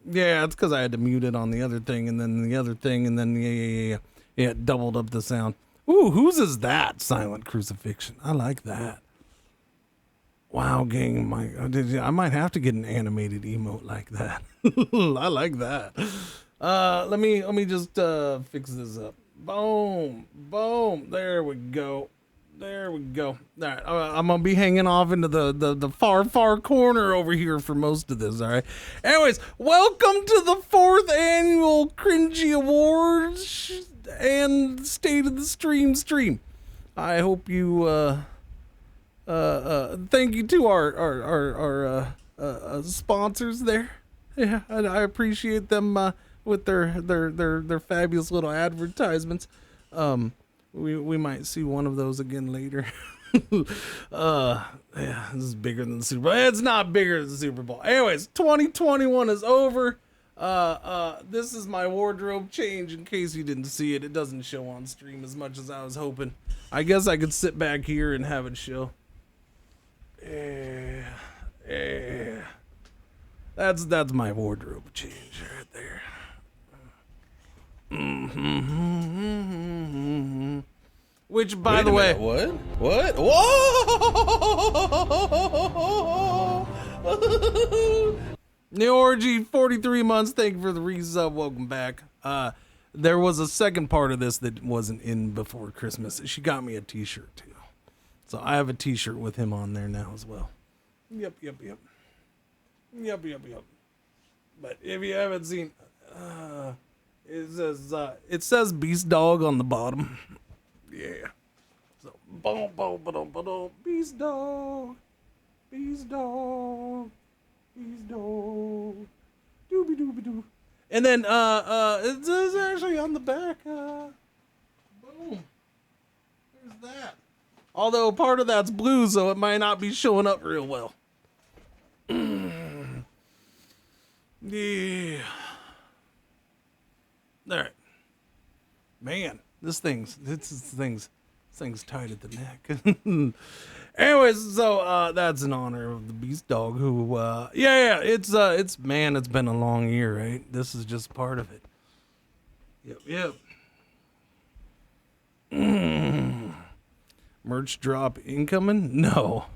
Yeah, it's because I had to mute it on the other thing, and then the other thing, and then yeah, it doubled up the sound. Ooh, whose is that? Silent Crucifixion. I like that. Wow, gang, I might have to get an animated emote like that. I like that. Let me just fix this up. Boom, boom. There we go. There we go. All right, I'm gonna be hanging off into the far corner over here for most of this. All right. Anyways, welcome to the 4th annual Cringy Awards and State of the Stream. I hope you thank you to our sponsors there. Yeah, I appreciate them with their fabulous little advertisements. We might see one of those again later. Yeah, this is bigger than the Super Bowl. It's not bigger than the Super Bowl. Anyways, 2021 is over. This is my wardrobe change in case you didn't see it. It doesn't show on stream as much as I was hoping. I guess I could sit back here and have it show. Yeah. That's my wardrobe change right there. Which, by the way, what? Whoa! New Orgy, 43 months. Thank you for the resub. Welcome back. There was a second part of this that wasn't in before Christmas. She got me a t-shirt too. So I have a t-shirt with him on there now as well. Yep. But if you haven't seen, it says Beast Dog on the bottom. Yeah. So boom, Beast Dog, dooby doo. And then it's actually on the back. Boom. There's that. Although part of that's blue, so it might not be showing up real well. Yeah. All right. Man, this thing's tight at the neck. Anyways, so that's in honor of the Beast Dog, who it's been a long year, right? This is just part of it. Yep. Merch drop incoming? No.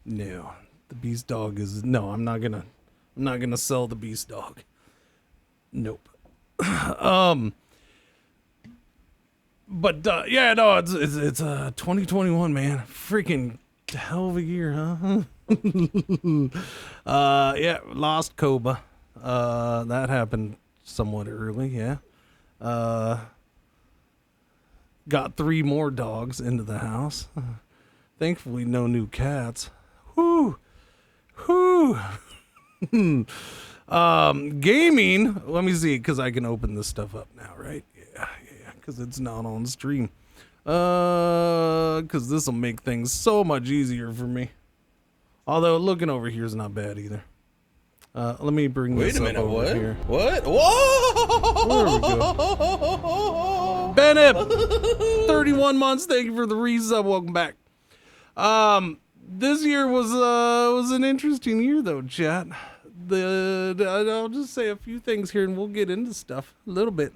The Beast Dog is no. I'm not gonna sell the Beast Dog. Nope. But it's 2021, man. Freaking hell of a year, huh? Lost Koba. That happened somewhat early, yeah. Got 3 more dogs into the house. Thankfully, no new cats. Whoo. Gaming. Let me see, because I can open this stuff up now, right? Yeah, because it's not on stream. Because this will make things so much easier for me. Although looking over here is not bad either. Let me bring this up over here. What? Whoa! There we go. Bennett, 31 months. Thank you for the resub. Welcome back. This year was an interesting year, though, chat. I'll just say a few things here, and we'll get into stuff a little bit.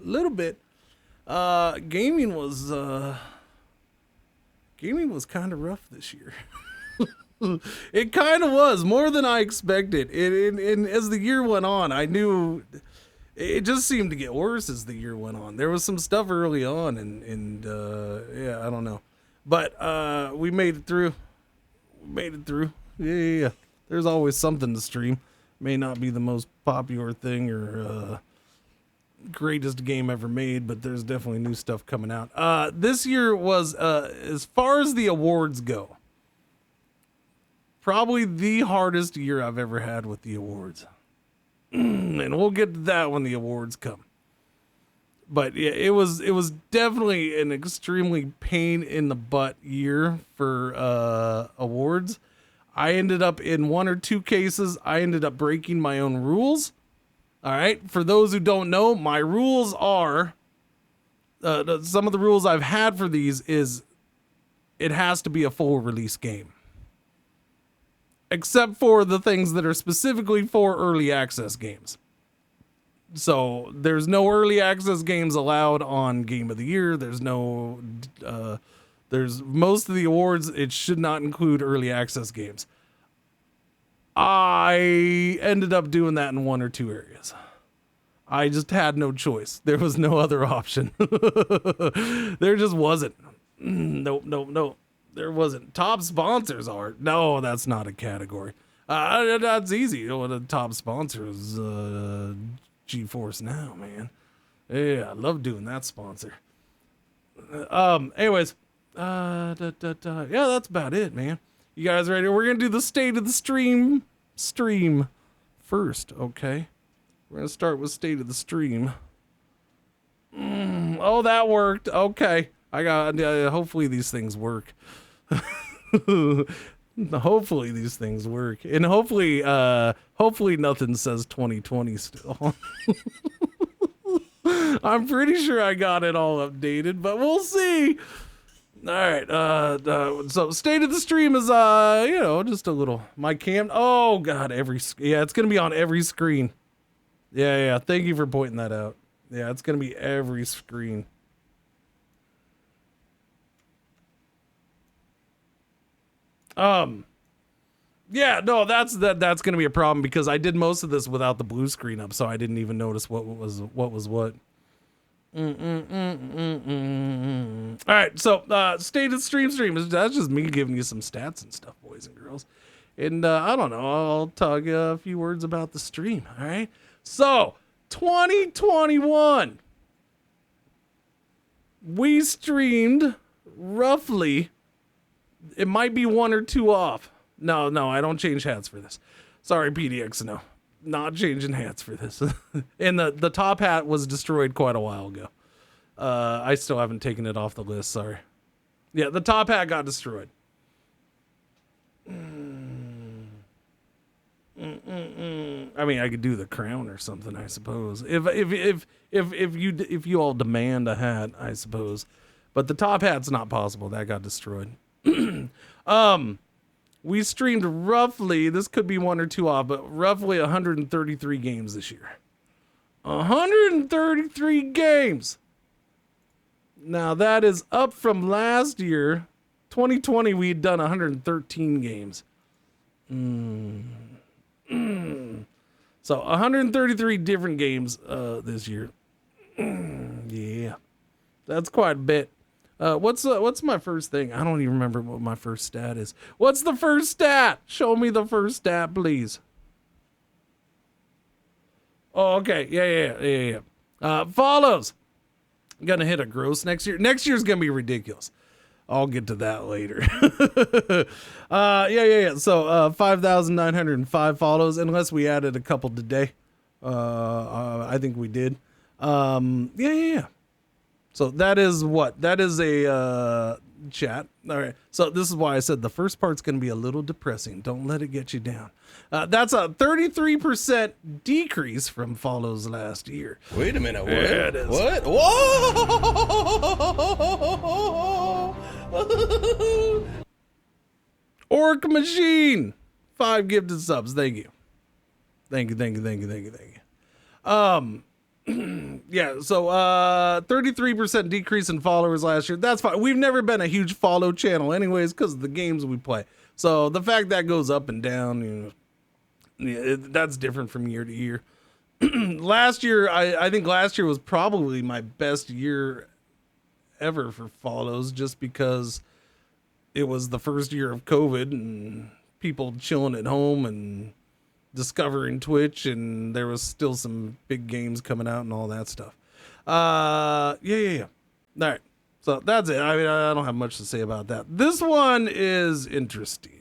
Gaming was kind of rough this year. It kind of was more than I expected. And as the year went on, I knew it just seemed to get worse as the year went on. There was some stuff early on, and I don't know, but we made it through. Yeah. There's always something to stream. May not be the most popular thing or greatest game ever made, but there's definitely new stuff coming out. This year was, as far as the awards go, probably the hardest year I've ever had with the awards. And we'll get to that when the awards come. But yeah, it was definitely an extremely pain in the butt year for awards. I ended up in 1 or 2 cases, I ended up breaking my own rules. All right. For those who don't know, my rules are, some of the rules I've had for these is it has to be a full release game. except for the things that are specifically for early access games. So there's no early access games allowed on Game of the Year. There's most of the awards, it should not include early access games. I ended up doing that in 1 or 2 areas. I just had no choice. There was no other option. There just wasn't. Nope. There wasn't. Top sponsors are. No, that's not a category. That's easy. The top sponsor is GeForce Now, man. Yeah, I love doing that sponsor. Anyways, yeah, that's about it, man. You guys ready? We're gonna do the state of the stream first, okay? We're gonna start with state of the stream. Oh, that worked. Okay, I got. Hopefully these things work. Hopefully these things work, and hopefully nothing says 2020 still. I'm pretty sure I got it all updated, but we'll see. All right. So state of the stream is just a little my cam. Oh God, it's gonna be on every screen. Yeah. Thank you for pointing that out. Yeah, it's gonna be every screen. Yeah, no, that's gonna be a problem because I did most of this without the blue screen up, so I didn't even notice what was what. All right, so state of stream is that's just me giving you some stats and stuff, boys and girls, and I don't know, I'll talk a few words about the stream. All right, so 2021, we streamed roughly. It might be 1 or 2 off. No, I don't change hats for this. Sorry, PDX, no. Not changing hats for this. And the top hat was destroyed quite a while ago. I still haven't taken it off the list, sorry. Yeah, the top hat got destroyed. I mean, I could do the crown or something, I suppose. If you all demand a hat, I suppose. But the top hat's not possible. That got destroyed. We streamed roughly, this could be 1 or 2 off, but roughly 133 games this year. 133 games. Now that is up from last year. 2020, we'd done 113 games. So 133 different games this year. Yeah, that's quite a bit. What's my first thing? I don't even remember what my first stat is. What's the first stat? Show me the first stat, please. Oh, okay. Yeah. Follows. I'm gonna hit a gross next year. Next year's gonna be ridiculous. I'll get to that later. Yeah. So 5,905 follows, unless we added a couple today. I think we did. Yeah. So that is what? That is a chat. All right. So this is why I said the first part's going to be a little depressing. Don't let it get you down. That's a 33% decrease from follows last year. Wait a minute. What? Yeah, it is. What? Whoa! Orc Machine, 5 gifted subs. Thank you. Yeah, so 33% decrease in followers last year. That's fine. We've never been a huge follow channel anyways because of the games we play. So the fact that goes up and down, that's different from year to year. Last year, I think last year was probably my best year ever for follows just because it was the first year of COVID and people chilling at home and discovering Twitch, and there was still some big games coming out and all that stuff. Yeah. All right, so that's it. I mean, I don't have much to say about that. This one is interesting.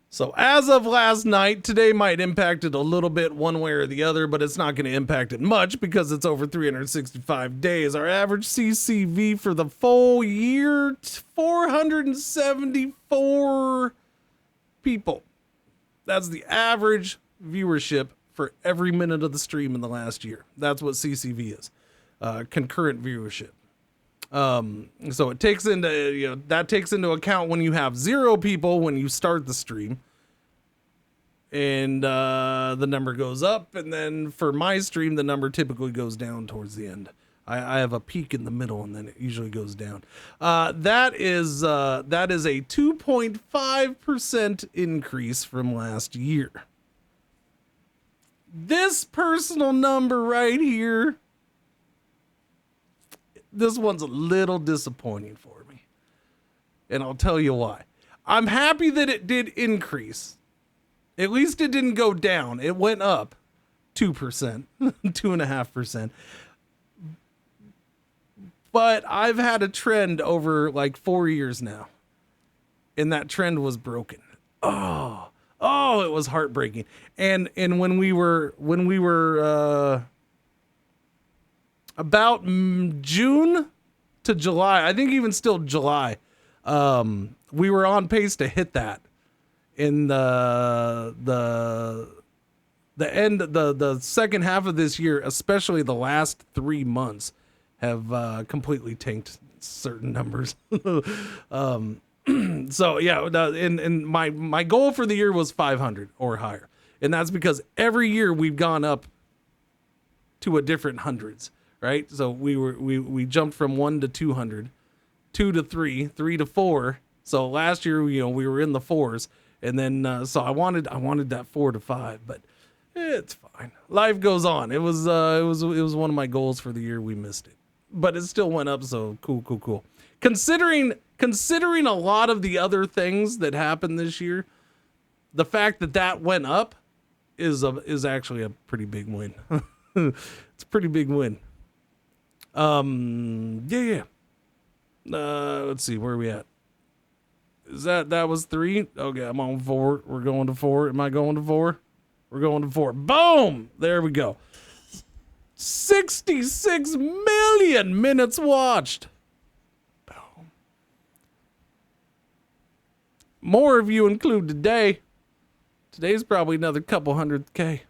So as of last night, today might impact it a little bit one way or the other, but it's not going to impact it much because it's over 365 days. Our average CCV for the full year, 474 people. That's the average viewership for every minute of the stream in the last year. That's what CCV is. Concurrent viewership. So it takes into, that takes into account when you have 0 people when you start the stream. And the number goes up, and then for my stream, the number typically goes down towards the end. I have a peak in the middle, and then it usually goes down. That is a 2.5% increase from last year. This personal number right here, this one's a little disappointing for me, and I'll tell you why. I'm happy that it did increase. At least it didn't go down. It went up 2%, 2.5%. But I've had a trend over like 4 years now, and that trend was broken. Oh, it was heartbreaking. And when we were about June to July, I think even still July, we were on pace to hit that. In the end, the second half of this year, especially the last 3 months, have completely tanked certain numbers. So yeah, and my goal for the year was 500 or higher, and that's because every year we've gone up to a different hundreds, right? So we jumped from 1 to 200, 2 to 3, 3 to 4. So last year, we were in the 4s. And then, so I wanted that 4 to 5, but it's fine. Life goes on. It was one of my goals for the year. We missed it, but it still went up. So cool. Considering a lot of the other things that happened this year, the fact that went up is actually a pretty big win. It's a pretty big win. Yeah. Let's see, where are we at? Is that was 3? Okay, I'm on 4. We're going to 4. Am I going to 4? We're going to 4. Boom! There we go. 66 million minutes watched. Boom. More of you include today. Today's probably another couple 100K.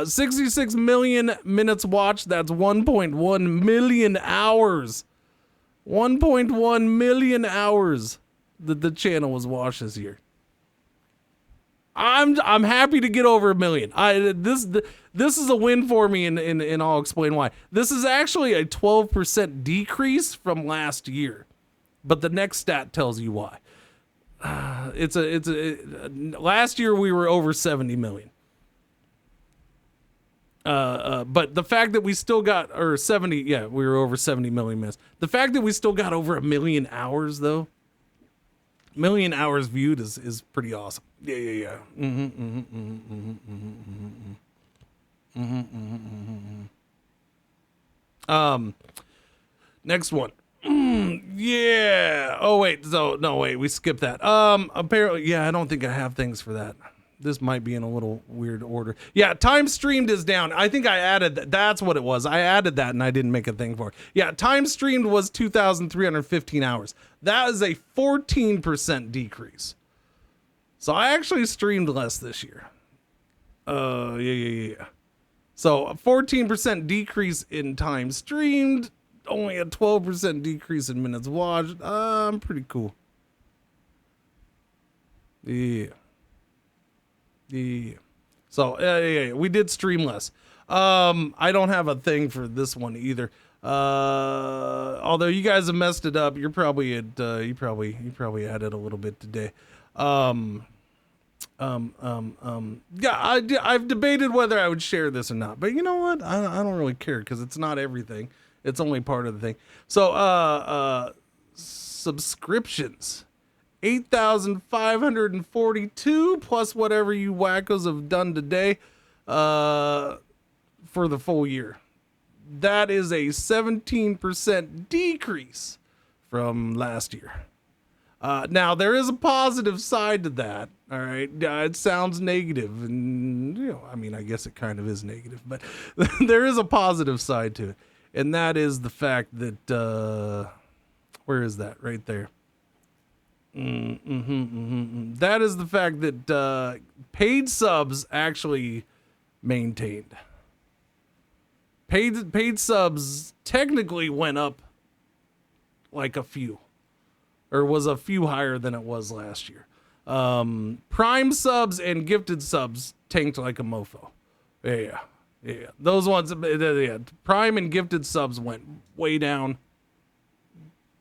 66 million minutes watched. That's 1.1 million hours. 1.1 million hours. The channel was watched this year. I'm happy to get over 1 million. This is a win for me, and I'll explain why. This is actually a 12% decrease from last year, but the next stat tells you why. Last year we were over 70 million. But the fact that we still got, or 70, yeah, we were over 70 million minutes. The fact that we still got over 1 million hours, though, 1 million hours viewed is pretty awesome. Yeah. Next one. Yeah. Oh wait. So no, wait. We skipped that. Apparently, yeah. I don't think I have things for that. This might be in a little weird order. Yeah, time streamed is down. I think I added that. That's what it was. I added that and I didn't make a thing for it. Yeah, time streamed was 2,315 hours. That is a 14% decrease. So I actually streamed less this year. Yeah. So a 14% decrease in time streamed, only a 12% decrease in minutes watched. Pretty cool. Yeah. So yeah, we did stream less. I don't have a thing for this one either. Although you guys have messed it up, you're probably at you probably added a little bit today. Yeah, I've debated whether I would share this or not, but you know what? I don't really care because it's not everything. It's only part of the thing. So subscriptions. 8,542 plus whatever you wackos have done today for the full year. That is a 17% decrease from last year. Now, there is a positive side to that. All right. It sounds negative. And, you know, I mean, I guess it kind of is negative, but there is a positive side to it. And that is the fact that, where is that? Right there. That is the fact that paid subs actually maintained. Paid subs technically went up like a few, or was a few higher than it was last year. Prime subs and gifted subs tanked like a mofo. Yeah. Those ones, yeah. Prime and gifted subs went way down.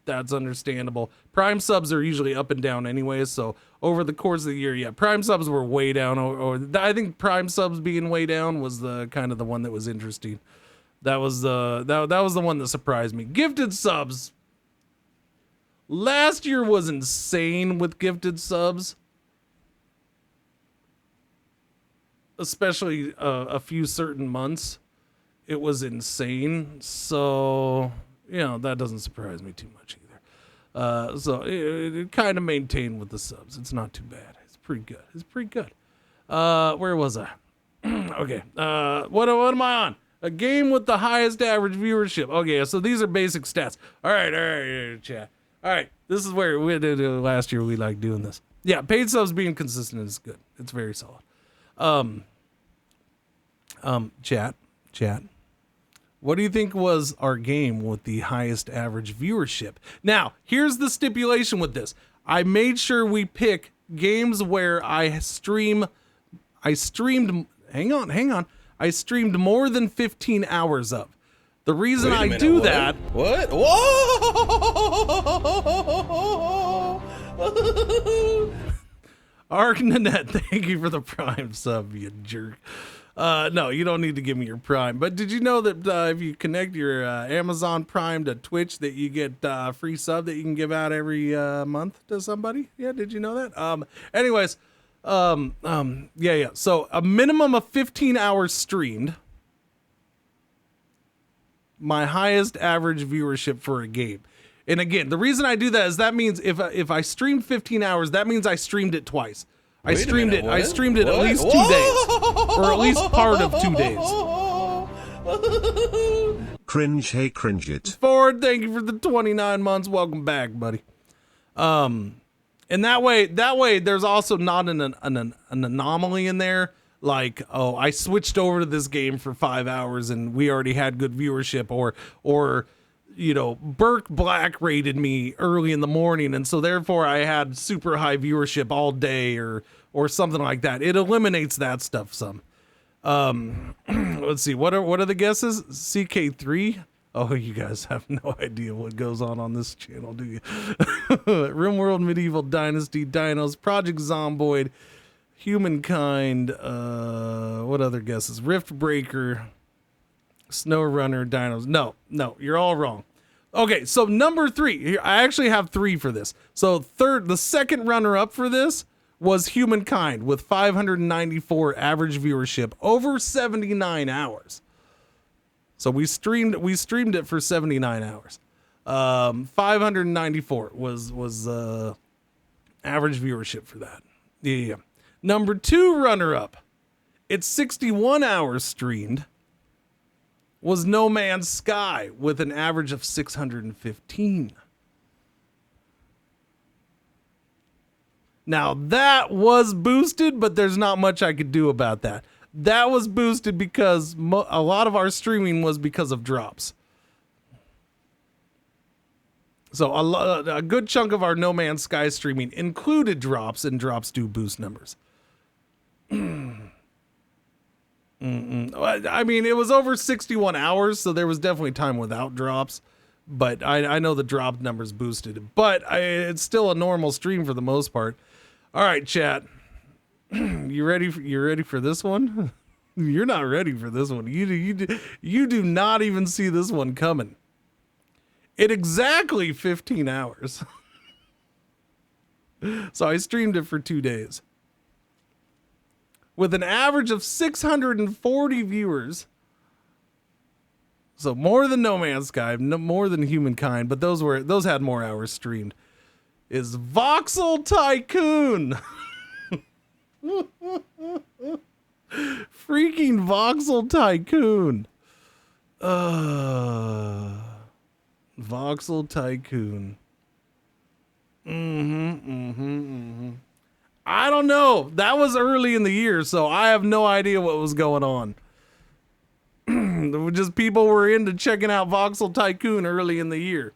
That's understandable. Prime subs are usually up and down anyway, so over the course of the year, yeah, Prime subs were way down. Or I think Prime subs being way down was the kind of the one that was interesting. That was that was the one that surprised me. Gifted subs. Last year was insane with gifted subs, especially a few certain months. It was insane. So that doesn't surprise me too much either. So it kind of maintained with the subs. It's not too bad. It's pretty good. Where was I? Okay. What am I on? A game with the highest average viewership. Okay, so these are basic stats. All right, chat. All right, this is where we did last year. We like doing this. Yeah, paid subs being consistent is good. It's very solid. Chat. What do you think was our game with the highest average viewership? Now, here's the stipulation with this. I made sure we pick games where I streamed, hang on. I streamed more than 15 hours of. The reason I do that. What? Whoa! Ark Nanette, thank you for the Prime sub, you jerk. No, you don't need to give me your Prime. But did you know that if you connect your Amazon Prime to Twitch, that you get free sub that you can give out every month to somebody? Yeah, did you know that? Anyways, yeah. So a minimum of 15 hours streamed. My highest average viewership for a game. And again, the reason I do that is that means if I streamed 15 hours, that means I streamed it twice. I streamed it at least 2 days, or at least part of 2 days. Cringe, hey, cringe it. Ford, thank you for the 29 months. Welcome back, buddy. And that way, there's also not an anomaly in there. Like, oh, I switched over to this game for 5 hours and we already had good viewership, or Burke Black rated me early in the morning, and so therefore I had super high viewership all day, or something like that. It eliminates that stuff some. Let's see, what are the guesses? CK3? Oh, you guys have no idea what goes on this channel, do you? Rimworld, Medieval Dynasty, Dinos, Project Zomboid, Humankind, what other guesses? Rift Breaker, SnowRunner, Dinos. No, you're all wrong. Okay, so number 3. Here, I actually have 3 for this. So the second runner-up for this was Humankind with 594 average viewership over 79 hours. So we streamed it for 79 hours. 594 was average viewership for that. Yeah. Number 2 runner-up, it's 61 hours streamed, was No Man's Sky with an average of 615. Now that was boosted, but there's not much I could do about that. That was boosted because a lot of our streaming was because of drops. So a good chunk of our No Man's Sky streaming included drops, and drops do boost numbers. I mean, it was over 61 hours, so there was definitely time without drops. But I know the drop numbers boosted. But it's still a normal stream for the most part. All right, chat. You ready for this one? You're not ready for this one. You do not even see this one coming. It exactly 15 hours. So I streamed it for 2 days. With an average of 640 viewers. So more than No Man's Sky, more than Humankind, but those had more hours streamed. Is Voxel Tycoon. Freaking Voxel Tycoon. Voxel Tycoon. I don't know. That was early in the year, so I have no idea what was going on. Just people were into checking out Voxel Tycoon early in the year.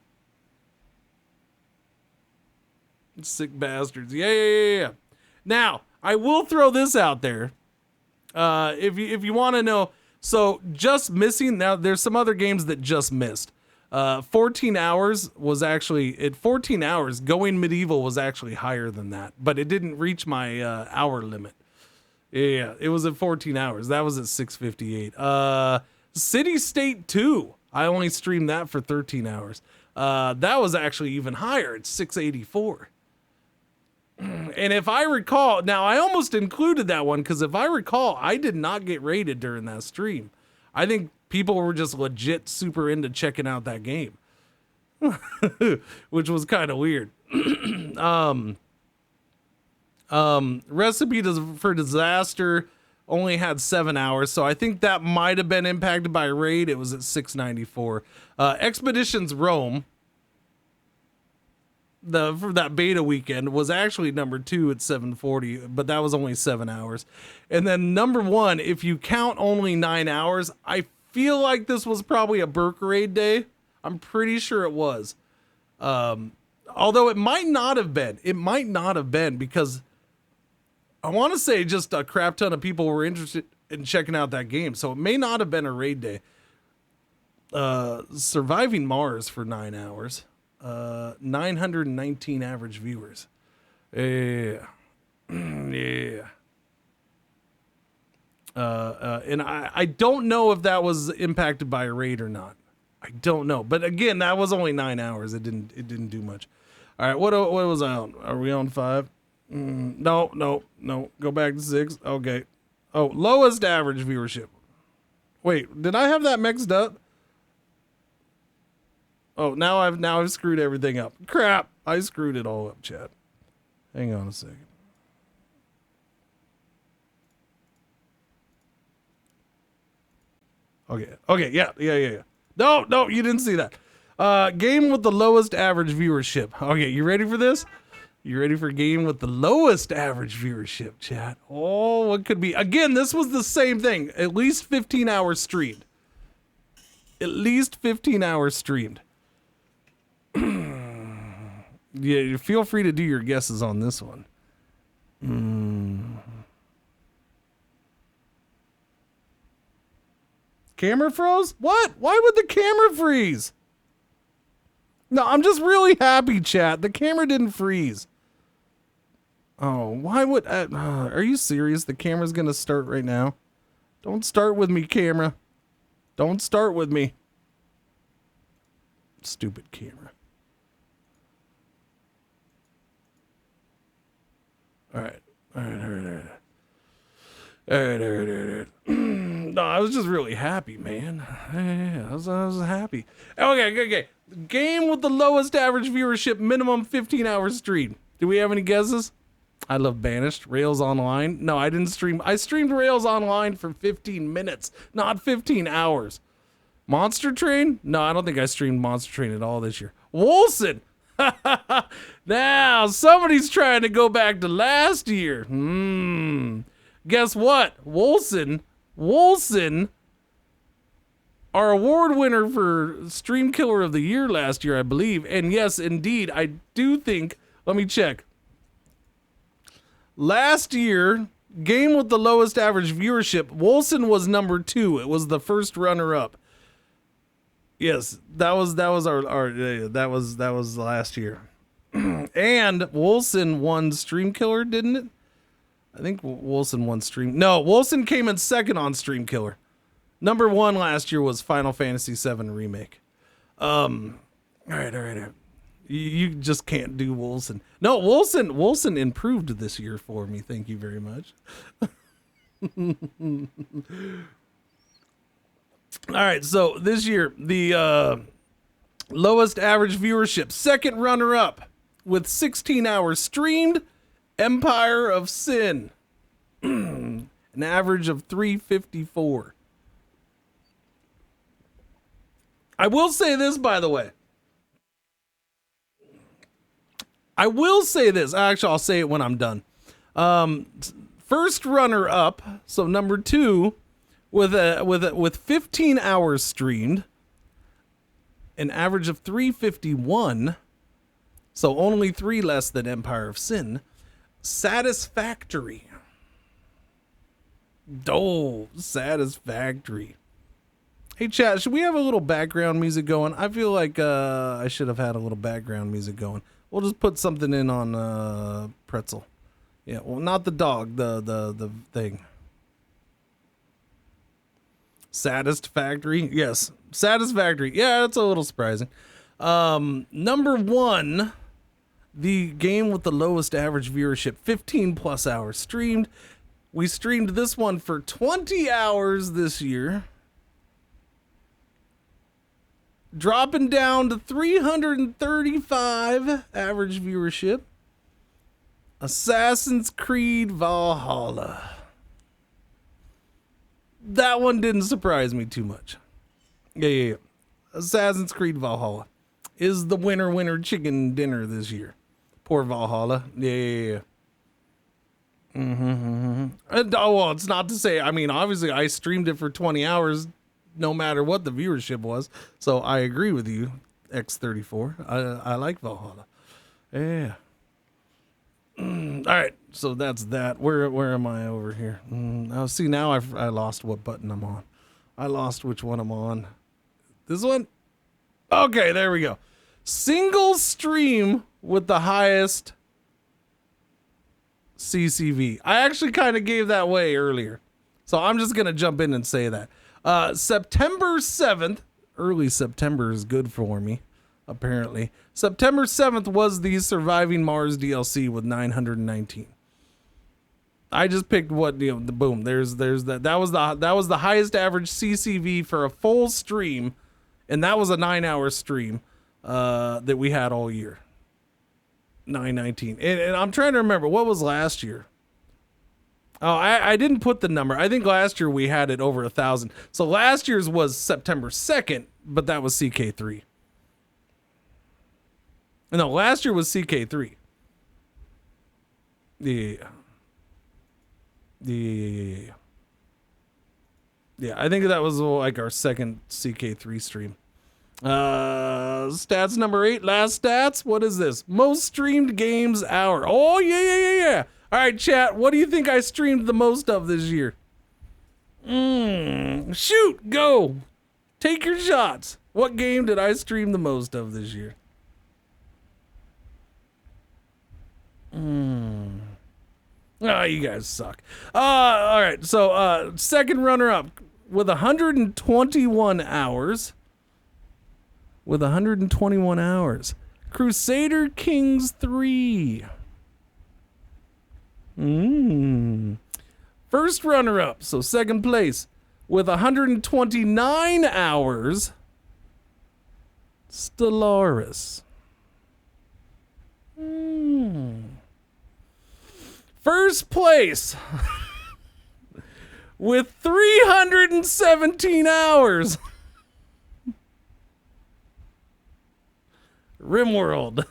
Sick bastards. Yeah. Now, I will throw this out there. If you want to know, so just missing, now there's some other games that just missed. 14 hours was actually, at 14 hours, Going Medieval was actually higher than that, but it didn't reach my hour limit. Yeah, it was at 14 hours. That was at 658. City State 2, I only streamed that for 13 hours. That was actually even higher at 684. And if I recall, now I almost included that one because if I recall, I did not get rated during that stream. I think people were just legit super into checking out that game, which was kind of weird. Recipe for Disaster only had 7 hours, so I think that might have been impacted by raid. It was at 694. Expeditions Rome, for that beta weekend, was actually number 2 at 740, but that was only 7 hours. And then number 1, if you count only 9 hours, I feel like this was probably a Burke raid day. I'm pretty sure it was. Although it might not have been. It might not have been because I want to say just a crap ton of people were interested in checking out that game. So it may not have been a raid day. Surviving Mars for 9 hours. 919 average viewers. Yeah. And I don't know if that was impacted by a raid or not. I don't know. But again, that was only 9 hours. It didn't do much. All right, what was I on? Are we on 5? No. Go back to 6. Okay. Oh, lowest average viewership. Wait, did I have that mixed up? Oh, now I've screwed everything up. Crap, I screwed it all up, chat. Hang on a second. Okay, yeah. No, you didn't see that. Game with the lowest average viewership. Okay, you ready for this? You ready for game with the lowest average viewership, chat? Oh, what could be? Again, this was the same thing. At least 15 hours streamed. At least 15 hours streamed. Yeah, feel free to do your guesses on this one. Camera froze? What? Why would the camera freeze? No, I'm just really happy, chat. The camera didn't freeze. Oh, why would... are you serious? The camera's gonna start right now? Don't start with me, camera. Don't start with me. Stupid camera. All right. No, I was just really happy, man. Yeah, I was happy. Okay. Game with the lowest average viewership, minimum 15 hours stream. Do we have any guesses? I love Banished. Rails Online. No, I didn't stream. I streamed Rails Online for 15 minutes, not 15 hours. Monster Train? No, I don't think I streamed Monster Train at all this year. Wolson! Now, somebody's trying to go back to last year. Guess what? Wolson, our award winner for Stream Killer of the Year last year, I believe. And yes, indeed, I do think, let me check. Last year, game with the lowest average viewership, Wolson was number 2. It was the first runner-up. Yes, that was last year. And Wolson won Stream Killer, didn't it? I think Wolson won Stream. No, Wolson came in second on Stream Killer. Number 1 last year was Final Fantasy VII Remake. All right. You just can't do Wolson. No, Wolson improved this year for me. Thank you very much. All right, so this year, the lowest average viewership, second runner-up with 16 hours streamed, Empire of Sin. An average of 354. I will say this, by the way. I will say this. Actually, I'll say it when I'm done. First runner-up, so number 2, with 15 hours streamed, an average of 351, So only 3 less than Empire of Sin. Satisfactory. Oh, Satisfactory. Hey, chat, should we have a little background music going? I feel like I should have had a little background music going. We'll just put something in on Pretzel. Yeah, well, not the dog, the thing. Satisfactory? Yes, Satisfactory. Yeah, that's a little surprising. Number 1, the game with the lowest average viewership, 15 plus hours streamed. We streamed this one for 20 hours this year. Dropping down to 335 average viewership. Assassin's Creed Valhalla. That one didn't surprise me too much. Yeah. Assassin's Creed Valhalla is the winner chicken dinner this year. Poor Valhalla. Yeah. And, well, it's not to say, I mean, obviously I streamed it for 20 hours no matter what the viewership was. So I agree with you, X34. I like Valhalla. Yeah. All right, so that's that. Where am I over here? Oh, see, now I lost what button I'm on. I lost which one I'm on. This one? Okay, there we go. Single stream with the highest CCV. I actually kind of gave that away earlier, so I'm just going to jump in and say that. September 7th, early September is good for me, apparently. September 7th was the Surviving Mars DLC with 919. I just picked what, the boom. There's that. That was the highest average CCV for a full stream, and that was a 9-hour stream that we had all year. 919. And I'm trying to remember what was last year. Oh, I didn't put the number. I think last year we had it over 1,000. So last year's was September 2nd, but that was CK3. No, last year was CK3. Yeah, I think that was like our second CK3 stream. Stats number 8, last stats. What is this? Most streamed games hour. Oh, yeah. All right, chat. What do you think I streamed the most of this year? Shoot, go. Take your shots. What game did I stream the most of this year? Oh, you guys suck. All right. So, second runner up with 121 hours. With 121 hours. Crusader Kings 3. First runner up, so second place, with 129 hours. Stellaris. First place with 317 hours. RimWorld.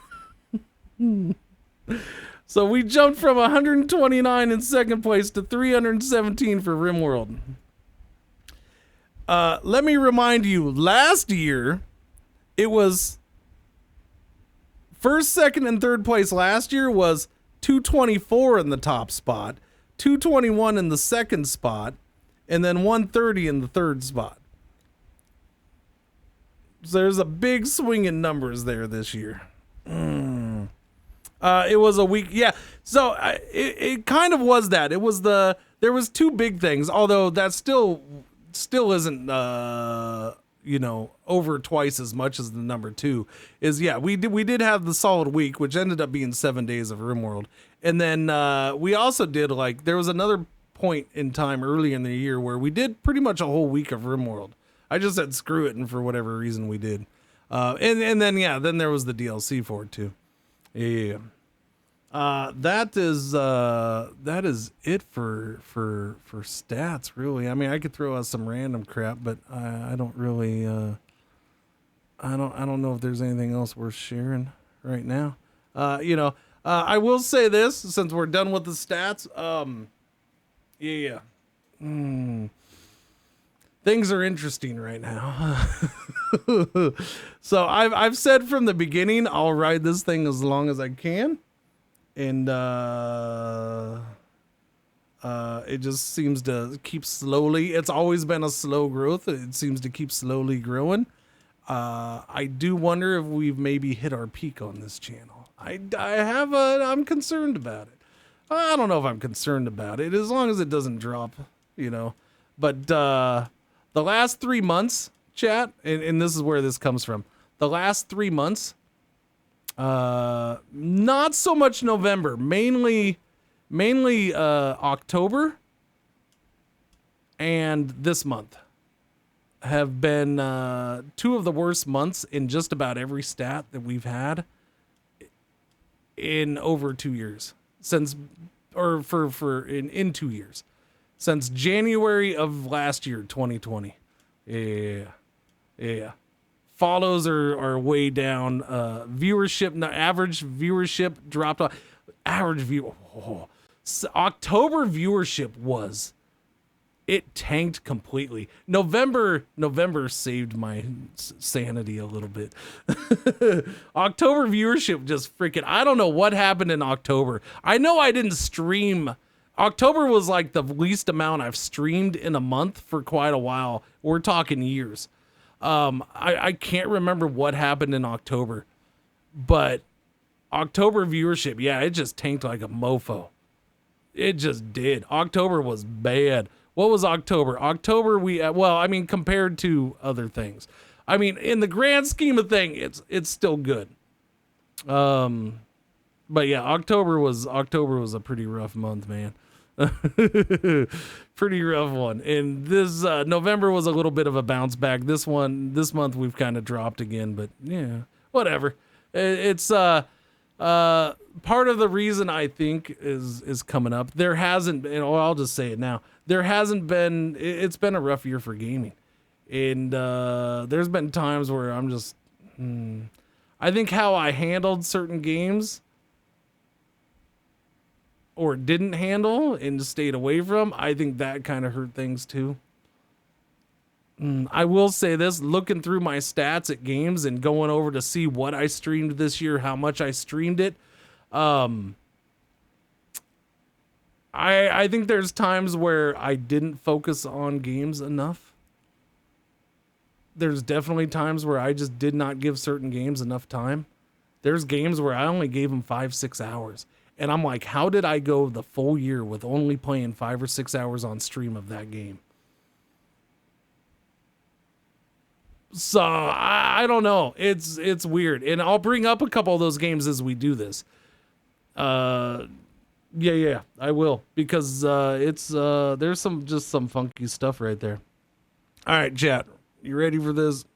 So we jumped from 129 in second place to 317 for RimWorld. Let me remind you, last year, it was first, second, and third place last year was 224 in the top spot, 221 in the second spot, and then 130 in the third spot. So there's a big swing in numbers there this year. It was a week. Yeah. So it kind of was that. It was there was two big things, although that still isn't, over twice as much as the number 2 is. Yeah, we did have the solid week, which ended up being 7 days of RimWorld. And then we also did, like, there was another point in time early in the year where we did pretty much a whole week of RimWorld. I just said screw it, and for whatever reason we did. And then there was the DLC for it too. Yeah. That is it for stats, really. I mean, I could throw out some random crap, but I don't really I don't know if there's anything else worth sharing right now. I will say this, since we're done with the stats. things are interesting right now. So I've said from the beginning, I'll ride this thing as long as I can. And it just seems to keep slowly. It's always been a slow growth. It seems to keep slowly growing. I do wonder if we've maybe hit our peak on this channel. I'm concerned about it. I don't know if I'm concerned about it, as long as it doesn't drop, you know. But the last 3 months, chat, and this is where this comes from. The last 3 months, not so much November, mainly October and this month have been two of the worst months in just about every stat that we've had in over 2 years in 2 years since January of last year, 2020. Yeah. Follows are way down. Average viewership dropped off. October viewership it tanked completely. November saved my sanity a little bit. October viewership just freaking, I don't know what happened in October. I know I didn't stream. October was like the least amount I've streamed in a month for quite a while. We're talking years. I can't remember what happened in October, but October viewership, yeah, it just tanked like a mofo. It just did. October was bad. What was October? October, compared to other things. I mean, in the grand scheme of things, it's still good. But yeah, October was a pretty rough month, man. Pretty rough one. And this November was a little bit of a bounce back. This month we've kind of dropped again, but yeah, whatever. It's part of the reason I think is coming up. There hasn't been, I'll just say it now. There hasn't been, it's been a rough year for gaming. And there's been times where I'm just, I think how I handled certain games or didn't handle and stayed away from, I think that kind of hurt things too. I will say this, looking through my stats at games and going over to see what I streamed this year, how much I streamed it. I think there's times where I didn't focus on games enough. There's definitely times where I just did not give certain games enough time. There's games where I only gave them 5-6 hours. And I'm like, how did I go the full year with only playing 5 or 6 hours on stream of that game? So I don't know. It's weird. And I'll bring up a couple of those games as we do this. Yeah, I will, because there's some funky stuff right there. All right, chat, you ready for this?